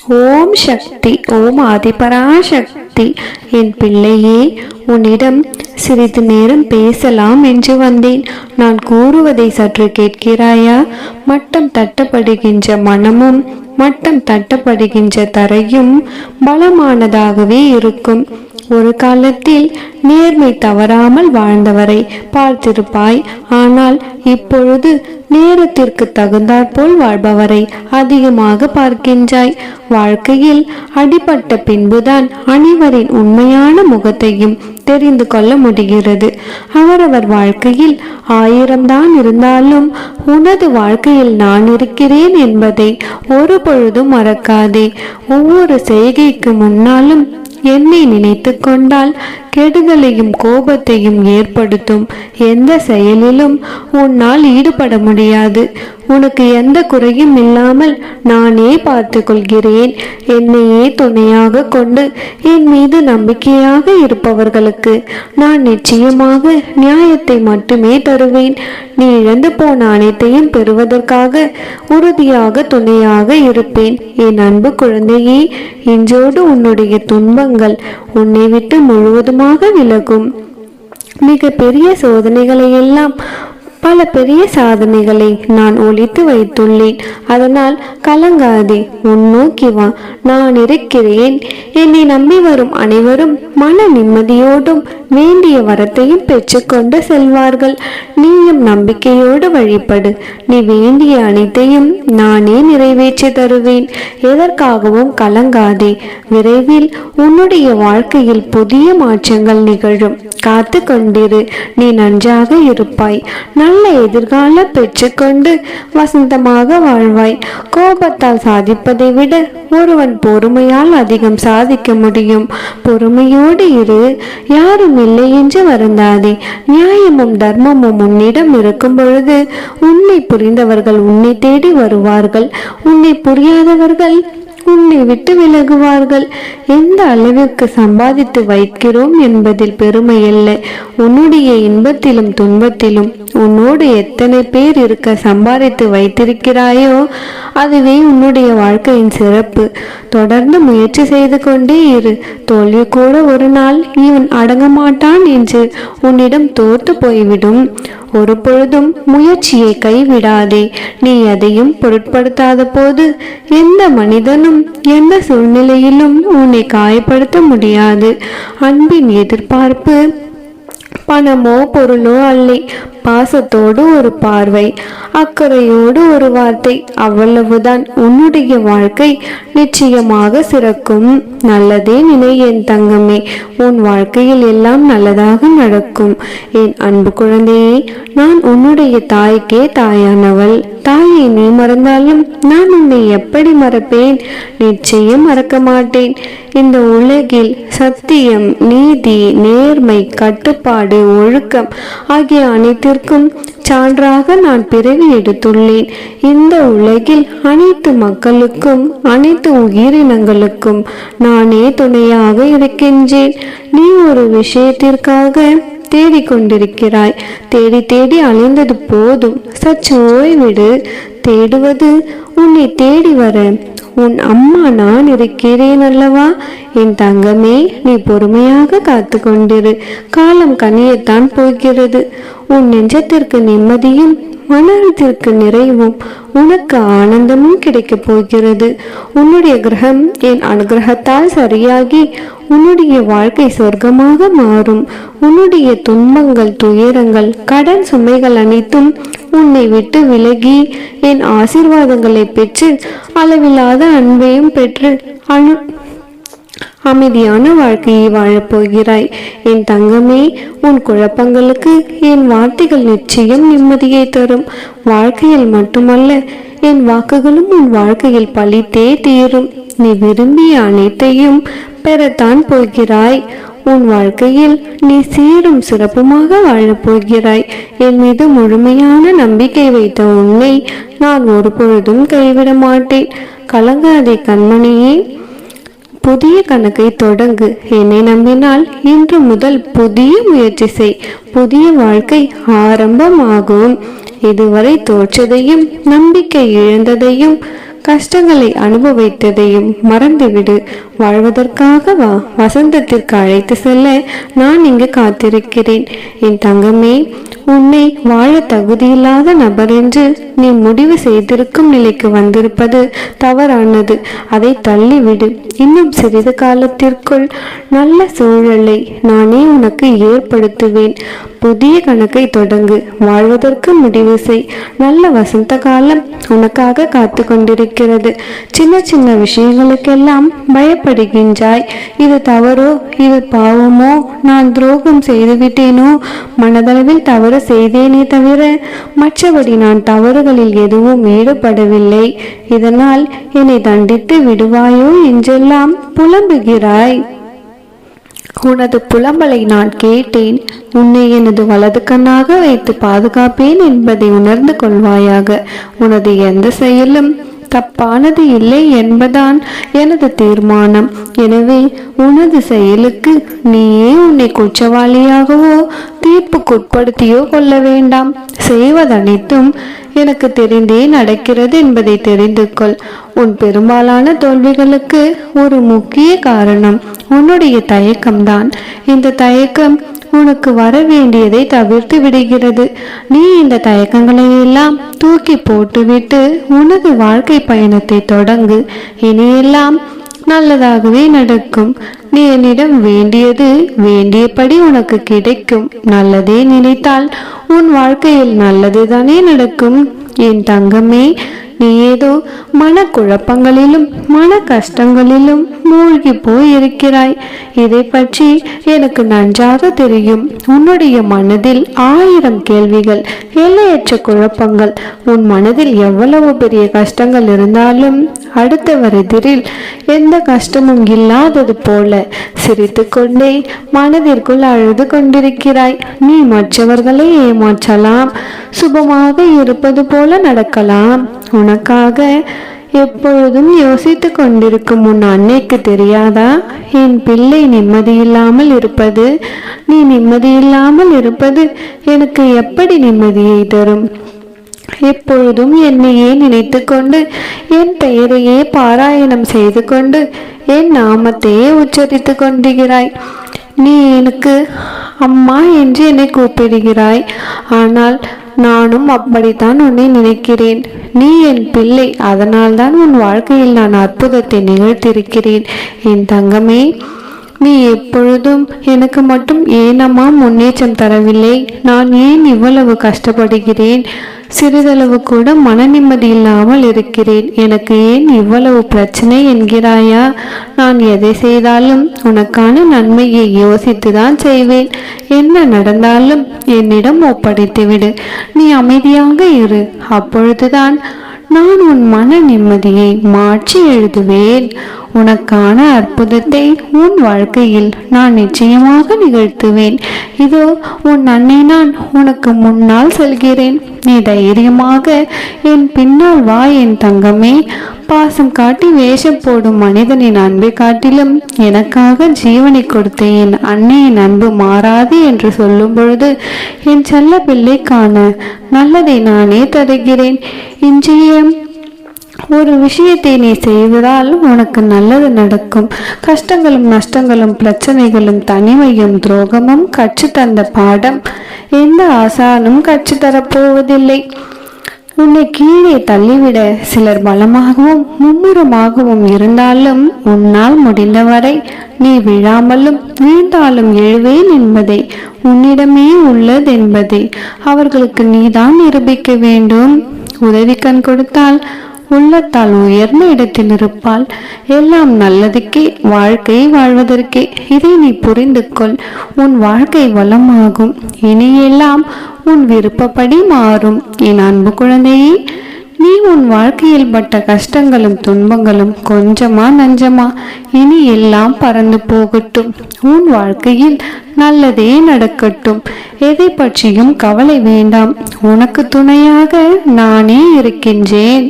ஓம் சக்தி. ஓம் ஆதிபராசக்தி. என் பிள்ளையே, உன்னிடம் சிறிது நேரம் பேசலாம் என்று வந்தேன். நான் கூறுவதை சற்று கேட்கிறாயா? மட்டம் தட்டப்படுகின்ற மனமும் மட்டம் தட்டப்படுகின்ற தரையும் பலமானதாகவே இருக்கும். ஒரு காலத்தில் நேர்மை தவறாமல் வாழ்ந்தவரை பார்த்திருப்பாய். ஆனால் இப்பொழுது நேரத்திற்கு தகுந்தாற்போல் வாழ்பவரை அதிகமாக பார்க்கின்றாய். வாழ்க்கையில் அடிபட்ட பின்புதான் அனைவரின் உண்மையான முகத்தையும் தெரிந்து கொள்ள முடிகிறது. அவரவர் வாழ்க்கையில் 1000 தான் இருந்தாலும் உனது வாழ்க்கையில் நான் இருக்கிறேன் என்பதை ஒரு பொழுதும் மறக்காதே. ஒவ்வொரு செய்கைக்கு முன்னாலும் என்னை நினைத்து கொண்டால் கெடுதலையும் கோபத்தையும் ஏற்படுத்தும் எந்த செயலிலும் உன்னால் ஈடுபட முடியாது. உனக்கு எந்த குறையும் இல்லாமல் நானே பார்த்து கொள்கிறேன். என்னையே துணையாக கொண்டு என் மீது நம்பிக்கையாக இருப்பவர்களுக்கு நான் நிச்சயமாக நியாயத்தை மட்டுமே தருவேன். நீ இழந்து போன அனைத்தையும் பெறுவதற்காக உறுதியாக துணையாக இருப்பேன். என் அன்பு குழந்தையே, இன்றோடு உன்னுடைய துன்பங்கள் உன்னை விட்டு முழுவதுமாக விலகும். மிக பெரிய சோதனைகளை எல்லாம் பல பெரிய சாதனைகளை நான் ஒழித்து வைத்துள்ளேன். அதனால் கலங்காதே, முன்னோக்கி வா, நான் இருக்கிறேன். என்னை நம்பி வரும் அனைவரும் மன நிம்மதியோடும் வேண்டிய வரத்தையும் பெற்றுக்கொண்டு செல்வார்கள். நீயும் நம்பிக்கையோடு வழிபடு. நீ வேண்டிய அனைத்தையும் நானே நிறைவேற்றி தருவேன். எதற்காகவும் கலங்காதே. விரைவில் உன்னுடைய வாழ்க்கையில் புதிய மாற்றங்கள் நிகழும். காத்து கொண்டிரு. நீ நன்றாக இருப்பாய். நல்ல எதிர்காலம் பெற்றுக்கொண்டு வசந்தமாக வாழ்வாய். கோபத்தால் சாதிப்பதை விட ஒருவன் பொறுமையால் அதிகம் சாதிக்க முடியும். பொறுமையோடு இரு. யாரும் இல்லை என்று வருந்தாதே. நியாயமும் தர்மமும் உன்னிடம் இருக்கும் பொழுது உன்னை புரிந்தவர்கள் உன்னை தேடி வருவார்கள். உன்னை புரியாதவர்கள் உன்னை விட்டு விலகுவார்கள். எந்த அளவிற்கு சம்பாதித்து வைக்கிறோம் என்பதில் பெருமை இல்லை. உன்னுடைய இன்பத்திலும் துன்பத்திலும் உன்னோடு எத்தனை பேர் இருக்க சம்பாதித்து வைத்திருக்கிறாயோ அதுவே உன்னுடைய வாழ்க்கையின் சிறப்பு. தொடர்ந்து முயற்சி செய்து கொண்டே இரு. தோல்வி கூட ஒரு நாள் இவன் அடங்க மாட்டான் என்று உன்னிடம் தோற்று போய்விடும். ஒரு பொழுதும் முயற்சியை கைவிடாதே. நீ எதையும் பொருட்படுத்தாத போது எந்த மனிதனும் எந்த சூழ்நிலையிலும் உன்னை காயப்படுத்த முடியாது. அன்பின் எதிர்பார்ப்பு பணமோ பொருளோ அல்ல. பாசத்தோடு ஒரு பார்வை, அக்கறையோடு ஒரு வார்த்தை, அவ்வளவுதான். உன்னுடைய வாழ்க்கை நிச்சயமாக சிறக்கும். நல்லதே நினை என் தங்கமே. உன் வாழ்க்கையில் எல்லாம் நல்லதாக நடக்கும். என் அன்பு குழந்தையே, நான் உன்னுடைய தாய்க்கே தாயானவள். தாயை நீ மறந்தாலும் நான் உன்னை எப்படி மறப்பேன்? நிச்சயம் மறக்க மாட்டேன். இந்த உலகில் சத்தியம், நீதி, நேர்மை, கட்டுப்பாடு, ஒழுக்கம் ஆகிய அனைத்திற்கும் சான்றாக நான் பிறவி எடுத்துள்ளேன். இந்த உலகில் அனைத்து மக்களுக்கும் அனைத்து உயிரினங்களுக்கும் நானே துணையாக இருக்கின்றேன். நீ ஒரு விஷயத்திற்காக தேடிக்கொண்டிருக்கிறாய். தேடி தேடி அலைந்தது போதும். சற்று ஓய்விடு. தேடுவது உன்னை தேடி வர உன் அம்மா நான் இருக்கிறேன் அல்லவா? என் தங்கமே, நீ பொறுமையாக காத்து கொண்டிரு. காலம் கனியத்தான் போகிறது. உன் நெஞ்சத்திற்கு நிம்மதியும் மனத்திற்கு நிறைவும் உனக்கு ஆனந்தமும் கிடைக்கப் போகிறது. உன்னுடைய கிரகம் என் அனுகிரகத்தால் சரியாகி உன்னுடைய வாழ்க்கை சொர்க்கமாக மாறும். உன்னுடைய துன்பங்கள், துயரங்கள், கடன் சுமைகள் அனைத்தும் உன்னை விட்டு விலகி என் ஆசீர்வாதங்களை பெற்று அளவில்லாத அன்பையும் பெற்று அமைதியான வாழ்க்கையை வாழப்போகிறாய். என் தங்கமே, உன் குழப்பங்களுக்கு என் வார்த்தைகள் நிச்சயம் நிம்மதியை தரும். வாழ்க்கையில் மட்டுமல்ல, என் வாக்குகளும் உன் வாழ்க்கையில் பலித்தே தீரும். நீ விரும்பிய அனைத்தையும் பெறத்தான் போகிறாய். உன் வாழ்க்கையில் நீ சீரும் சிறப்புமாக வாழப்போகிறாய். என் மீது முழுமையான நம்பிக்கை வைத்த உன்னை நான் ஒரு பொழுதும் கைவிட மாட்டேன். கலங்காதே கண்மணியே. புதிய கணக்கை தொடங்கு. என்னை நம்பினால் இன்று முதல் புதிய முயற்சி செய். புதிய வாழ்க்கை ஆரம்பமாகும். இதுவரை தோற்றதையும் நம்பிக்கை இழந்ததையும் கஷ்டங்களை அனுபவித்ததையும் மறந்துவிடு. வாழ்வதற்காக வா. வசந்தத்திற்கு அழைத்து செல்ல நான் இங்கு காத்திருக்கிறேன். என் தங்கமே, உன்னை வாழ தகுதியில்லாத நபர் என்று நீ முடிவு செய்திருக்கும் நிலைக்கு வந்திருப்பது தவறானது. அதை தள்ளிவிடு. இன்னும் சிறிது காலத்திற்குள் நல்ல சூழலை நானே உனக்கு ஏற்படுத்துவேன். புதிய கணக்கை தொடங்கு. வாழ்வதற்கு முடிவு செய். நல்ல வசந்த காலம் உனக்காக காத்து கொண்டிருக்கிறது. சின்ன சின்ன விஷயங்களுக்கெல்லாம் பயப்படுகின்றாய். இது தவறோ, இது பாவமோ, நான் துரோகம் செய்துவிட்டேனோ, மனதளவில் தவறு செய்தேனே தவிர மற்றபடி நான் தவறுகளில் எதுவும் ஈடுபடவில்லை. இதனால் என்னை தண்டித்து விடுவாயோ என்றெல்லாம் புலம்புகிறாய். உனது புலம்பலை நான் கேட்டேன். உன்னை எனது வலது கண்ணாக வைத்து பாதுகாப்பேன் என்பதை உணர்ந்து கொள்வாயாக. உனது எந்த செயலும் தப்பானது இல்லை என்பதான் எனது தீர்மானம். எனவே உனது செயலுக்கு நீயே உன்னை குற்றவாளியாகவோ தீர்ப்புக்குட்படுத்தியோ கொள்ள வேண்டாம். செய்வதனைத்தும் எனக்கு தெரிந்தே நடக்கிறது என்பதை தெரிந்து கொள். உன் பெரும்பாலான தோல்விகளுக்கு ஒரு முக்கிய காரணம் உன்னுடைய தயக்கம்தான். இந்த தயக்கம் உனக்கு வர வேண்டியதை தவிர்த்து விடுகிறது. நீ இந்த தயக்கங்களை எல்லாம் தூக்கி போட்டுவிட்டு உனது வாழ்க்கை பயணத்தை தொடங்கு. இனியெல்லாம் நல்லதாகவே நடக்கும். நீ என்னிடம் வேண்டியது வேண்டியபடி உனக்கு கிடைக்கும். நல்லதே நினைத்தால் உன் வாழ்க்கையில் நல்லதுதானே நடக்கும். என் தங்கமே, நீ ஏதோ மனக்குழப்பங்களிலும் மன கஷ்டங்களிலும் மூழ்கி போய் இருக்கிறாய். இதை பற்றி எனக்கு நன்றாக தெரியும். உன்னுடைய மனதில் 1000 கேள்விகள், எல்லையற்ற குழப்பங்கள். உன் மனதில் எவ்வளவு பெரிய கஷ்டங்கள் இருந்தாலும் அடுத்தவர் எதிரில் எந்த கஷ்டமும் இல்லாதது போல சிரித்து கொண்டே மனதிற்குள் அழுது கொண்டிருக்கிறாய். நீ மற்றவர்களை ஏமாற்றலாம், சுபமாக இருப்பது போல நடக்கலாம். உனக்காக எப்பொழுதும் யோசித்து கொண்டிருக்கும் உன் அன்னைக்கு தெரியாதா என் பிள்ளை நிம்மதியில்லாமல் இருப்பது? நீ நிம்மதியில்லாமல் இருப்பது எனக்கு எப்படி நிம்மதியை தரும்? எப்பொழுதும் என்னையே நினைத்து கொண்டு என் பெயரையே பாராயணம் செய்து கொண்டு என் நாமத்தையே உச்சரித்து கொண்டிருக்கிறாய். நீ எனக்கு அம்மா என்று என்னை கூப்பிடுகிறாய். ஆனால் நானும் அப்படித்தான் உன்னை நினைக்கிறேன். நீ என் பிள்ளை. அதனால்தான் உன் வாழ்க்கையில் நான் அற்புதத்தை நிகழ்த்திருக்கிறேன். என் தங்கமே, நீ எப்பொழுதும் எனக்கு மட்டும் ஏனம்மா முன்னேற்றம் தரவில்லை? நான் ஏன் இவ்வளவு கஷ்டப்படுகிறேன்? சிறிதளவு கூட மன நிம்மதி இல்லாமல் இருக்கிறேன். எனக்கு ஏன் இவ்வளவு பிரச்சனை என்கிறாயா? நான் எதை செய்தாலும் உனக்கான நன்மையை யோசித்துதான் செய்வேன். என்ன நடந்தாலும் என்னிடம் ஒப்படைத்துவிடு. நீ அமைதியாக இரு. அப்பொழுதுதான் நான் உன் மன நிம்மதியை மாற்றி எழுதுவேன். உனக்கான அற்புதத்தை உன் வாழ்க்கையில் நான் நிச்சயமாக நிகழ்த்துவேன். இதோ உன் அன்னை நான் உனக்கு முன்னால் செல்கிறேன். நீ தைரியமாக என் பின்னால் வா என் தங்கமே. பாசம் காட்டி வேஷம் போடும் மனிதனின் அன்பை காட்டிலும் எனக்காக ஜீவனை கொடுத்த என் அன்னையின் அன்பு மாறாது என்று சொல்லும் பொழுது என் செல்ல பிள்ளைக்கான நல்லதை நானே தருகிறேன். இன்றைய ஒரு விஷயத்தை நீ செய்வதால் உனக்கு நல்லது நடக்கும். கஷ்டங்களும் நஷ்டங்களும் பிரச்சனைகளும் தனிமையும் துரோகமும் கற்றுத்தந்த பாடம் எந்த ஆசானும் கற்றுத்தரப்போவதில்லை. உன்னை கீழே தள்ளிவிட சிலர் பலமாகவும் மும்முரமாகவும் இருந்தாலும் உன்னால் முடிந்தவரை நீ விழாமலும் வீழ்ந்தாலும் எழுவேன் என்பதை, உன்னிடமே உள்ளதென்பதை அவர்களுக்கு நீதான் நிரூபிக்க வேண்டும். உதவி கண் கொடுத்தால் உள்ளத்தால் உயர்ந்த இடத்தில் இருப்பாள். எல்லாம் நல்லதுக்கே, வாழ்க்கை வாழ்வதற்கே. இதை நீ புரிந்து கொள். உன் வாழ்க்கை வளமாகும். இனியெல்லாம் உன் விருப்பப்படி மாறும். என் அன்பு குழந்தையே, நீ உன் வாழ்க்கையில் பட்ட கஷ்டங்களும் துன்பங்களும் கொஞ்சமா நஞ்சமா? இனி எல்லாம் பறந்து போகட்டும். உன் வாழ்க்கையில் நல்லதே நடக்கட்டும். எதை பற்றியும் கவலை வேண்டாம். உனக்கு துணையாக நானே இருக்கின்றேன்.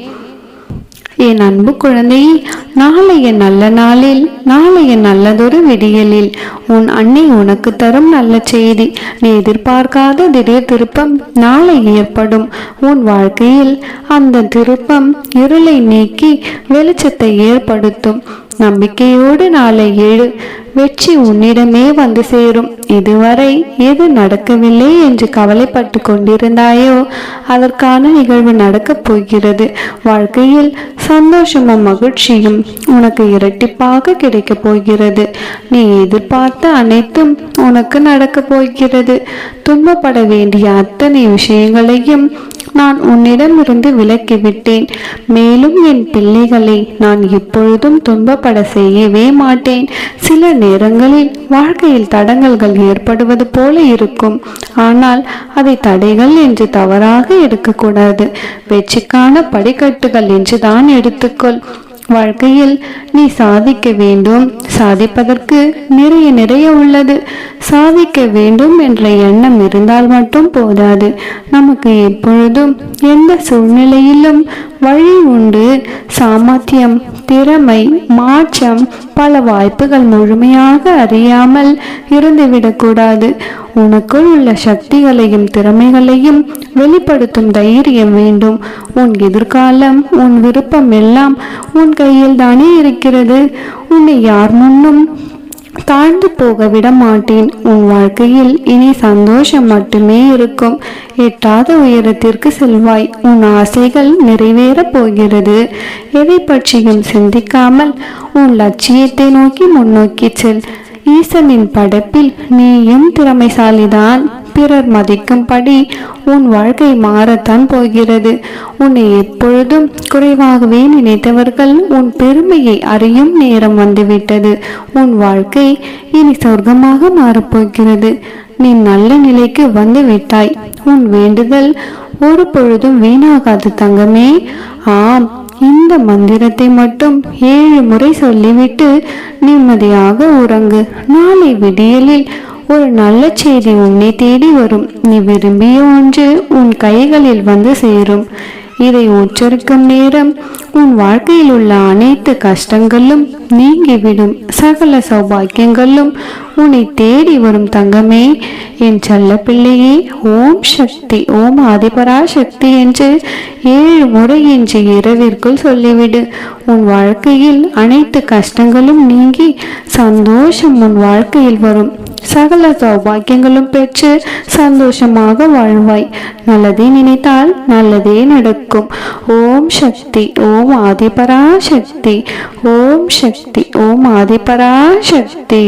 என் அன்பு குழந்தையே, நாளைய நல்ல நாளில், நாளைய நல்லதொரு விடியலில் உன் அன்னை உனக்கு தரும் நல்ல செய்தி. நீ எதிர்பார்க்காத திடீர் திருப்பம் நாளை ஏற்படும். உன் வாழ்க்கையில் அந்த திருப்பம் இருளை நீக்கி வெளிச்சத்தை ஏற்படுத்தும். நம்பிக்கையோடு நாளை எழு. வெற்றி உன்னிடமே வந்து சேரும். இதுவரை எது நடக்கவில்லை என்று கவலைப்பட்டு கொண்டிருந்தாயோ அதற்கான நிகழ்வு நடக்கப் போகிறது. வாழ்க்கையில் சந்தோஷமும் மகிழ்ச்சியும் உனக்கு இரட்டிப்பாக கிடைக்கப் போகிறது. நீ எதிர்பார்த்த அனைத்தும் உனக்கு நடக்கப் போகிறது. துன்பப்பட வேண்டிய அத்தனை விஷயங்களையும் நான் உன்னிடமிருந்து விலக்கிவிட்டேன். மேலும் என் பிள்ளைகளை நான் எப்பொழுதும் துன்பப்பட செய்யவே மாட்டேன். சில நேரங்களில் வாழ்க்கையில் தடங்கல்கள் ஏற்படுவது போல இருக்கும். ஆனால் அதை தடைகள் என்று தவறாக எடுக்கக்கூடாது. வெற்றிக்கான படிக்கட்டுகள் என்று தான் எடுத்துக்கொள். வாழ்க்கையில் நீ சாதிக்க வேண்டும். சாதிப்பதற்கு நிறைய உள்ளது. சாதிக்க வேண்டும் என்ற எண்ணம் இருந்தால் மட்டும் போதாது. நமக்கு எப்பொழுதும் எந்த சூழ்நிலையிலும் வழி உண்டு. சாமர்த்தியம், திறமை, மாற்றம், பல வாய்ப்புகள் முழுமையாக அறியாமல் இருந்துவிடக்கூடாது. உனக்குள் உள்ள சக்திகளையும் திறமைகளையும் வெளிப்படுத்தும் தைரியம் வேண்டும். உன் எதிர்காலம், உன் விருப்பம் எல்லாம் உன் கையில் தானே இருக்கிறது. உன்னை யார் முன்னும் தாழ்ந்து போக விட மாட்டேன். உன் வாழ்க்கையில் இனி சந்தோஷம் மட்டுமே இருக்கும். எட்டாத உயரத்திற்கு செல்வாய். உன் ஆசைகள் நிறைவேறப் போகிறது. எதை பற்றியும் சிந்திக்காமல் உன் லட்சியத்தை நோக்கி முன்னோக்கி செல். ஈசனின் படைப்பில் நீயும் திறமைசாலிதான். பிறர் மதிக்கும்படி உன் வாழ்க்கை மாறத்தான் போகிறது. உன்னை எப்பொழுதும் குறைவாகவே நினைத்தவர்கள் உன் பெருமையை அறியும் நேரம் வந்துவிட்டது. உன் வாழ்க்கை இனி சொர்க்கமாக மாறப்போகிறது. நீ நல்ல நிலைக்கு வந்து விட்டாய். உன் வேண்டுதல் ஒரு பொழுதும் வீணாகாது தங்கமே. ஆம், இந்த மந்திரத்தை மட்டும் 7 முறை சொல்லிவிட்டு நிம்மதியாக உறங்கு. நாளை விடியலில் ஒரு நல்ல செய்தி உன்னை தேடி வரும். நீ விரும்பிய ஒன்று உன் கைகளில் வந்து சேரும். இதை உச்சரிக்கும் நேரம் உன் வாழ்க்கையில் உள்ள அனைத்து கஷ்டங்களும் நீங்கிவிடும். சகல சௌபாக்கியங்களும் உன்னை தேடி வரும் தங்கமே. என் செல்ல பிள்ளையே, ஓம் சக்தி, ஓம் ஆதிபரா சக்தி என்று 7 முறை இன்று இரவிற்குள் சொல்லிவிடு. உன் வாழ்க்கையில் அனைத்து கஷ்டங்களும் நீங்கி சந்தோஷம் உன் வாழ்க்கையில் வரும். சகல சௌபாக்கியங்களும் பெற்று சந்தோஷமாக வாழ்வாய். நல்லதே நினைத்தால் நல்லதே நடக்கும். ஓம் சக்தி, ஓம் ஆதிபரா சக்தி, ஓம் சக்தி, ஓம் ஆதிபரா சக்தி.